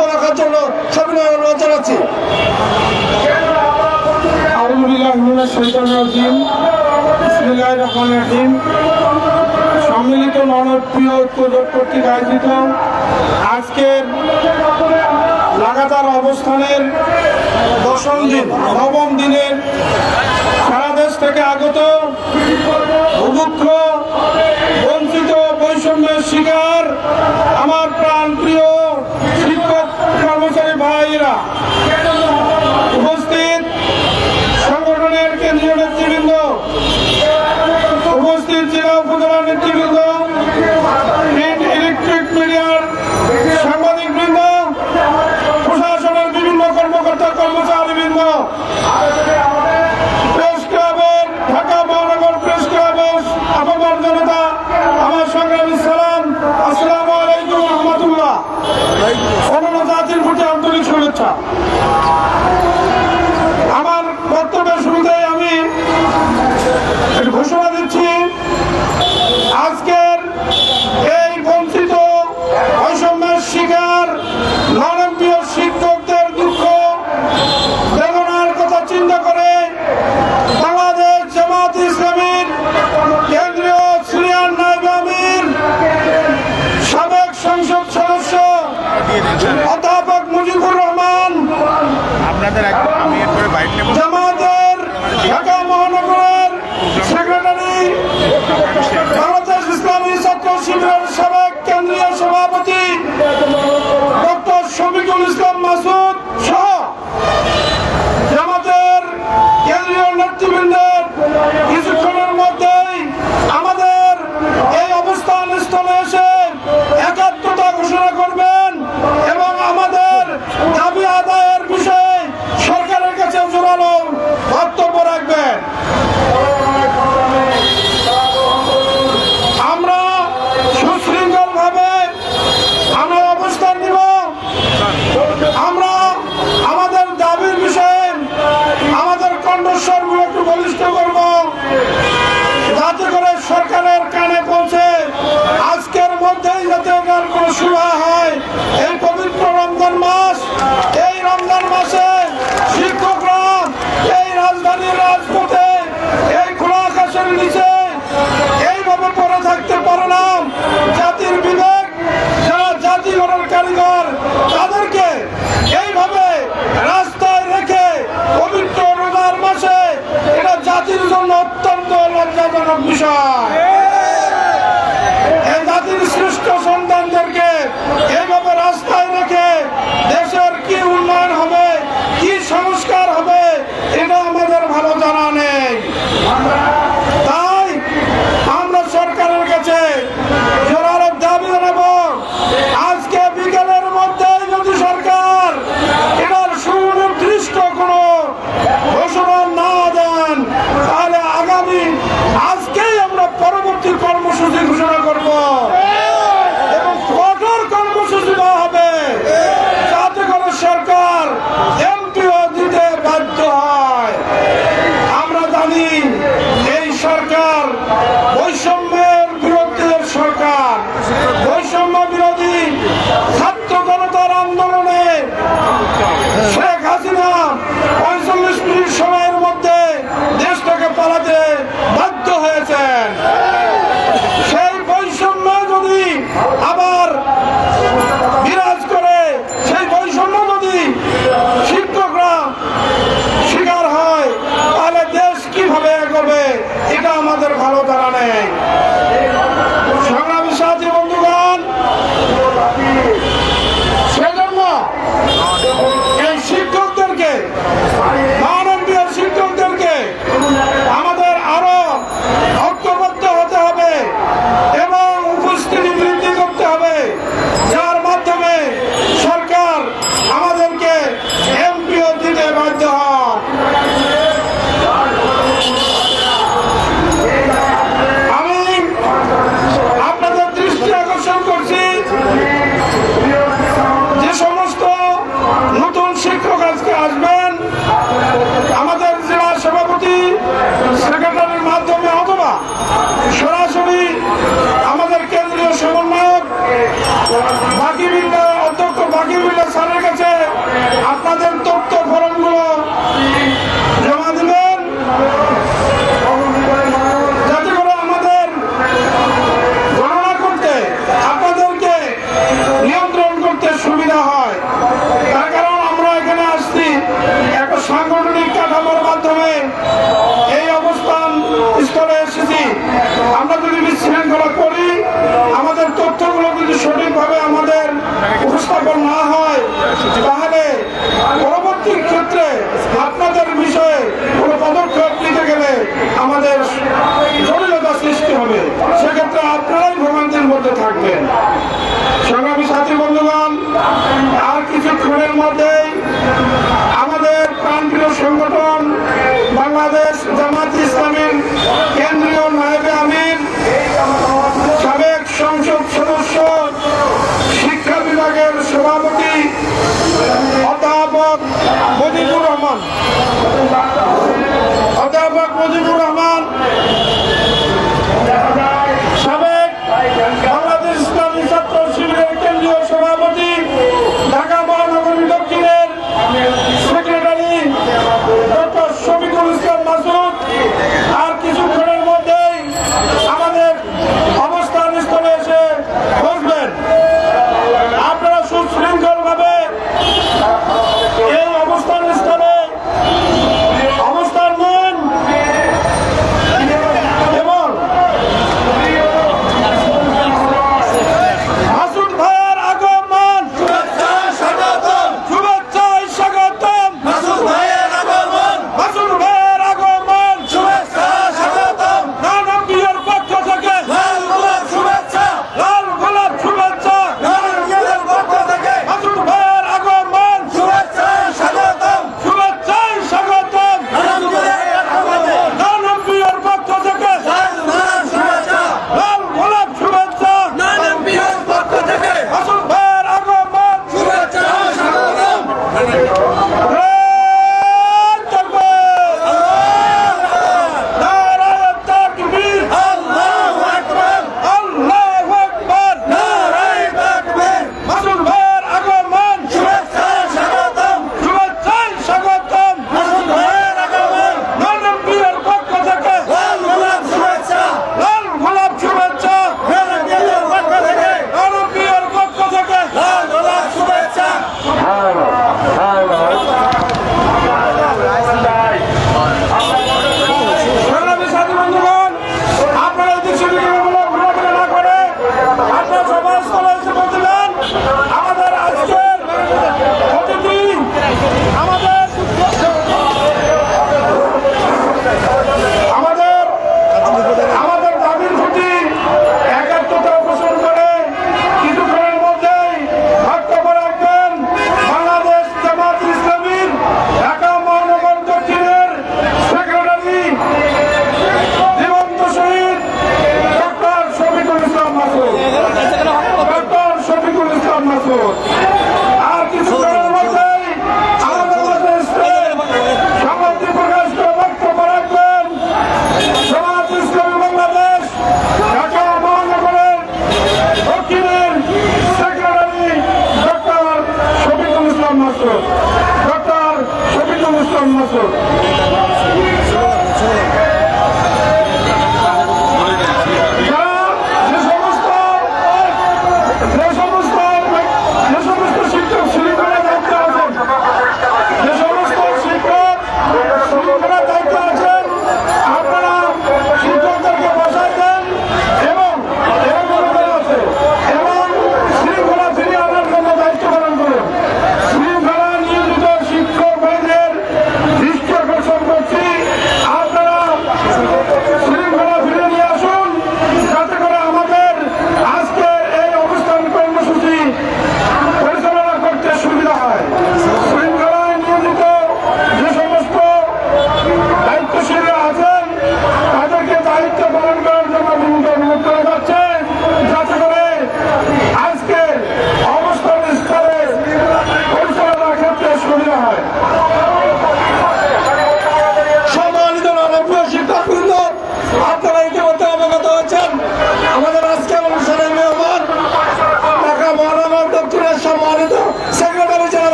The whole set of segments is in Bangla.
বক্তব্য রাখার জন্য সবিনয় অনুরোধ জানাচ্ছি। সম্মিলিত মানবপ্রিয় ঐক্যজোট কর্তৃক আয়োজিত আজকের লাগাতার অবস্থানের নবম দিনের সারা দেশ থেকে আগত দুঃখ বঞ্চিত বৈষম্যের শিকার আমার প্রাণ প্রিয় শিক্ষক কর্মচারী ভাইরা, উপস্থিত সংগঠনের কেন্দ্রীয় নেতৃবৃন্দ, উপস্থিত জেলা উপজেলা নেতৃবৃন্দ, প্রিন্ট ইলেকট্রিক মিডিয়ার সাংবাদিকবৃন্দ, প্রশাসনের বিভিন্ন কর্মকর্তা কর্মচারীবৃন্দ, প্রেস ক্লাবের ঢাকা মহানগর প্রেস ক্লাবের আপামর জনতা, আমার সংগ্রামী সালাম, আসসালামু আলাইকুম রহমতুল্লাহ। অন্য জাতির প্রতি আন্তরিক শুভেচ্ছা। আমার বক্তব্যের শুরুতেই আমি ঘোষণা দিচ্ছি, আজকের এই বঞ্চিত বৈষম্যের শিকার মানবীয় শিক্ষকদের দুঃখ বেদনার কথা চিন্তা করে বাংলাদেশ জামাত ইসলামীর কেন্দ্রীয় সিনিয়র নায়েব আমির সাবেক সংসদ সদস্য অধ্যাপক মুজিবুর রহমান, জামাতের ঢাকা মহানগরের সেক্রেটারি, বাংলাদেশ ইসলামী ছাত্র শিবিরের সাবেক কেন্দ্রীয় সভাপতি ডক্টর শফিকুল ইসলাম মাসুদ সহ জামাতের কেন্দ্রীয় নেতৃবৃন্দের কিছুক্ষণের মধ্যেই আমাদের এই অবস্থান স্থলে এসে একাত্মতা ঘোষণা করবেন এবং আমাদের দাবি আদায়ের বিষয়ে সরকারের কাছে জোরালো বক্তব্য রাখবেন। আমরা সুশৃঙ্খল ভাবে আমরা অবস্থান নিব। আমরা আমাদের দাবির বিষয়ে আমাদের কণ্ঠস্বরগুলো একটু বলিষ্ঠ করব, যাতে করে সরকারের কানে পৌঁছে আজকের মধ্যেই যাতে এটার কোনো সুরা হয়। এই পবিত্র রমজান মাস, এই রমজান মাসে শিক্ষকরা এই রাজধানীর রাজপথে এই খোলা আকাশের নিচে এইভাবে পড়ে থাকতে পারে না। জাতির বিবেক, যারা জাতি গড়ার কারিগর, তাদেরকে এইভাবে রাস্তায় রেখে পবিত্র রোজার মাসে এটা জাতির জন্য অত্যন্ত লজ্জাজনক বিষয়। এই জাতির শ্রেষ্ঠ সন্তানদেরকে এইভাবে রাস্তায় রেখে দেশের কি উন্নয়ন হবে, কি সংস্কার হবে, এটা আমাদের ভালো জানা নেই। তাই আমরা সরকারের কাছে জোরালো দাবি জানাবো, আজকে বিকেলের মধ্যেই যদি সরকার এটার সুনির্দিষ্ট কোনো ঘোষণা না দেন, তাহলে আগামী আজকেই আমরা পরবর্তী কর্মসূচি ঘোষণা করব এবং কঠোর কর্মসূচি দেওয়া হবে, যাতে করে সরকার এমপিও দিতে বাধ্য হয়। আমরা জানি এই সরকার বৈষম্যের বিরোধীদের সরকার, বৈষম্য বিরোধী ছাত্র জনতার আন্দোলনে শেখ হাসিনা ৪৫ মিনিট সময়ের মধ্যে দেশ থেকে পালাতে বাধ্য হয়েছেন। সেই বৈষম্য যদি আবার বিরাজ করে, সেই বৈষম্য যদি শিক্ষকরা শিকার হয়, তাহলে দেশ কিভাবে এগোবে এটা আমাদের ভালো জানা নেই। সংগ্রামী সাথী বন্ধুগণ, সেজন্য এই শিক্ষকদেরকে স্যারের কাছে আপনাদের তথ্য ফরমগুলো জমা দিবেন, যাতে করে আমাদের গণনা করতে আপনাদেরকে নিয়ন্ত্রণ করতে সুবিধা হয়। তার কারণ আমরা এখানে আসছি একটা সাংগঠনিক কাঠামোর মাধ্যমে এই অবস্থান স্তরে এসেছি। আমরা যদি বিশৃঙ্খলা করি, আমাদের তথ্যগুলো যদি সঠিকভাবে আমাদের উপস্থাপন না হয়, তাহলে পরবর্তী ক্ষেত্রে আপনাদের বিষয়ে কোনো পদক্ষেপ নিতে গেলে আমাদের জটিলতা সৃষ্টি হবে। সেক্ষেত্রে আপনারাই ভোগান্তির মধ্যে থাকবেন। সংগ্রামী সাথী বন্ধুগণ, আর কিছুক্ষণের মধ্যেই আমাদের প্রাণপ্রিয় সংগঠন বাংলাদেশ জামাত ইসলামীর কেন্দ্রীয় নায়েবে আমির, সাবেক সংসদ সদস্য, শিক্ষা বিভাগের সভাপতি অধ্যাপক মুজিবুর রহমান সাবেক বাংলাদেশ ইসলামী ছাত্র শিবিরের কেন্দ্রীয় সভাপতি, ঢাকা মহানগরী দক্ষিণের সেক্রেটারি ডক্টর শফিকুল ইসলাম মাসুদ আর কিছুক্ষণের মধ্যেই আমাদের অবস্থান স্থলে এসে বসবেন। আপনারা সুশৃঙ্খল ভাবে এই অবস্থান স্থলে অবস্থান নেন এবং মাসুদ ভাইয়ের আগমন শুভেচ্ছায় স্বাগতম, মাসুদ ভাইয়ের আগমন শুভেচ্ছায় স্বাগতম। নানান বিয়ের পক্ষ থেকে লাল গোলাপ শুভেচ্ছা, মাসুদ ভাইয়ের আগমন শুভেচ্ছায় স্বাগতম, নানান বিয়ের পক্ষ থেকে লাল গোলাপ শুভেচ্ছা, মাসুদ ভাইয়ের আগমন শুভেচ্ছায় স্বাগতম। আর কিছুক্ষণের মধ্যেই আমাদের মাঝে সংহতি প্রকাশ করে বক্তব্য রাখবেন জামাত ইসলামী বাংলাদেশ ঢাকা মহানগরের দক্ষিণের সেক্রেটারি ডক্টর শফিকুল ইসলাম মাসুদ। শৃঙ্খলা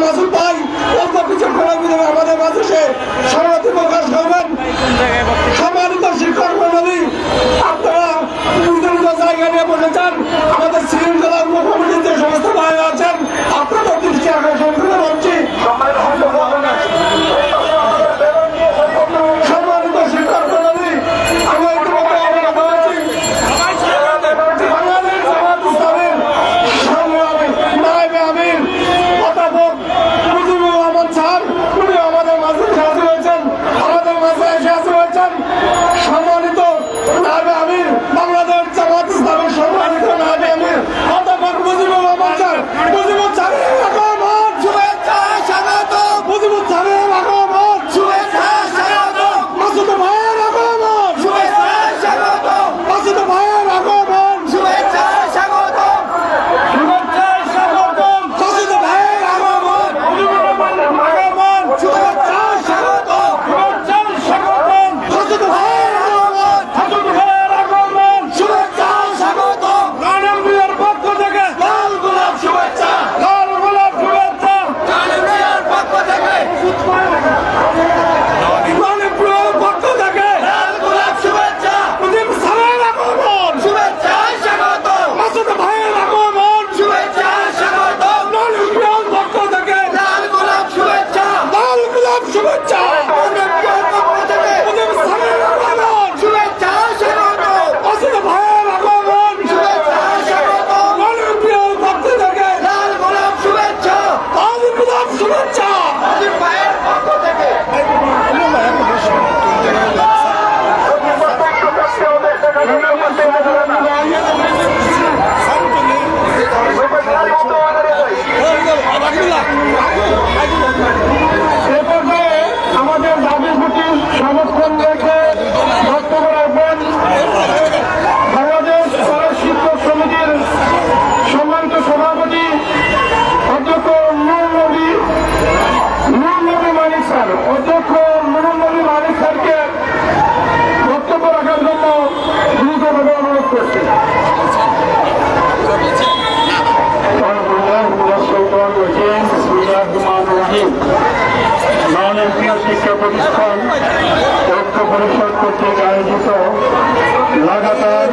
মাসুদ ভাই অল্প কিছু সময়ের ভিতরে আমাদের মাঝে সে সমাধি প্রকাশ করবেন। সম্মানিত শিক্ষক মন্ডলী, আপনারা বিভিন্ন জায়গা নিয়ে বসেছেন, আমাদের শৃঙ্খলার মুখোমুখি যে সমস্ত ভাই আছেন আপনাদের দৃষ্টি আকর্ষণ করে বলছি। সম্মানিত শিক্ষক মন্ডলী, আমরা ইতিমধ্যে অবগত হয়েছি বাংলাদেশ জামাত ইসলামের সংগ্রামী নায়েবে আমির অধ্যাপক মুজিবুর রহমান স্যার উনি আমাদের মাঝে হাজির হয়েছেন, আমাদের মাঝে এসে হাজির হয়েছেন। সম্মানিত নায়েবে আমির, বাংলাদেশ জামাত ইসলামের সম্মানিত নায়েবে আমির অধ্যাপক মুজিবুর রহমান স্যার, মুজিবুর স্যারের আগমন, শুভেচ্ছা স্বাগতম, মুজিবুর স্যারের আগমন, শুভেচ্ছা স্বাগতম, মাসুদ ভাইয়ের আগমন, শুভেচ্ছা স্বাগতম, মাসুদ ভাইয়ের আগমন, শুভেচ্ছা স্বাগতম, শুভেচ্ছা স্বাগতম, মাসুদ ভাইয়ের আগমন, মুজিবুর রহমানের আগমন, শুভেচ্ছা স্বাগতম, শুভেচ্ছা স্বাগতম, মাসুদ ভাইয়ের আগমন, মাসুদ ভাইয়ের আগমন, শুভেচ্ছা স্বাগতম, রানামিয়ার পক্ষ থেকে লাল গোলাপ শুভেচ্ছা, লাল গোলাপ শুভেচ্ছা, রানামিয়ার পক্ষ থেকে রানামিয়ার পক্ষ থেকে লাল গোলাপ শুভেচ্ছা, মুজিব স্যারের আগমন, শুভেচ্ছা স্বাগতম, মাসুদ ভাইয়ের আগমন, শুভেচ্ছা স্বাগতম, রানামিয়ার পক্ষ থেকে লাল গোলাপ শুভেচ্ছা, লাল গোলাপ শুভেচ্ছা, রানামিয়ার পক্ষ থেকে মুজিব স্যারের আগমন, শুভেচ্ছা স্বাগতম, মাসুদ ভাইয়ের আগমন, শুভেচ্ছা স্বাগতম, রানামিয়ার পক্ষ থেকে লাল গোলাপ শুভেচ্ছা, লাল গোলাপ শুভেচ্ছা, মুজিব ভাইয়ের পক্ষ থেকে এ পর্যায়ে আমাদের দাবির প্রতি সমর্থন রেখে বক্তব্য রাখবেন বাংলাদেশ কলেজ শিক্ষক সমিতির সম্মানিত সভাপতি অধ্যক্ষ নুরুল নবী মানিক স্যার। অধ্যক্ষ নুরুল নবী মানিক স্যারকে বক্তব্য রাখার জন্য দ্রুতভাবে অনুরোধ করছি। প্রিয় শিক্ষা প্রতিষ্ঠান ঐক্য পরিষদ কর্তৃক আয়োজিত লাগাতার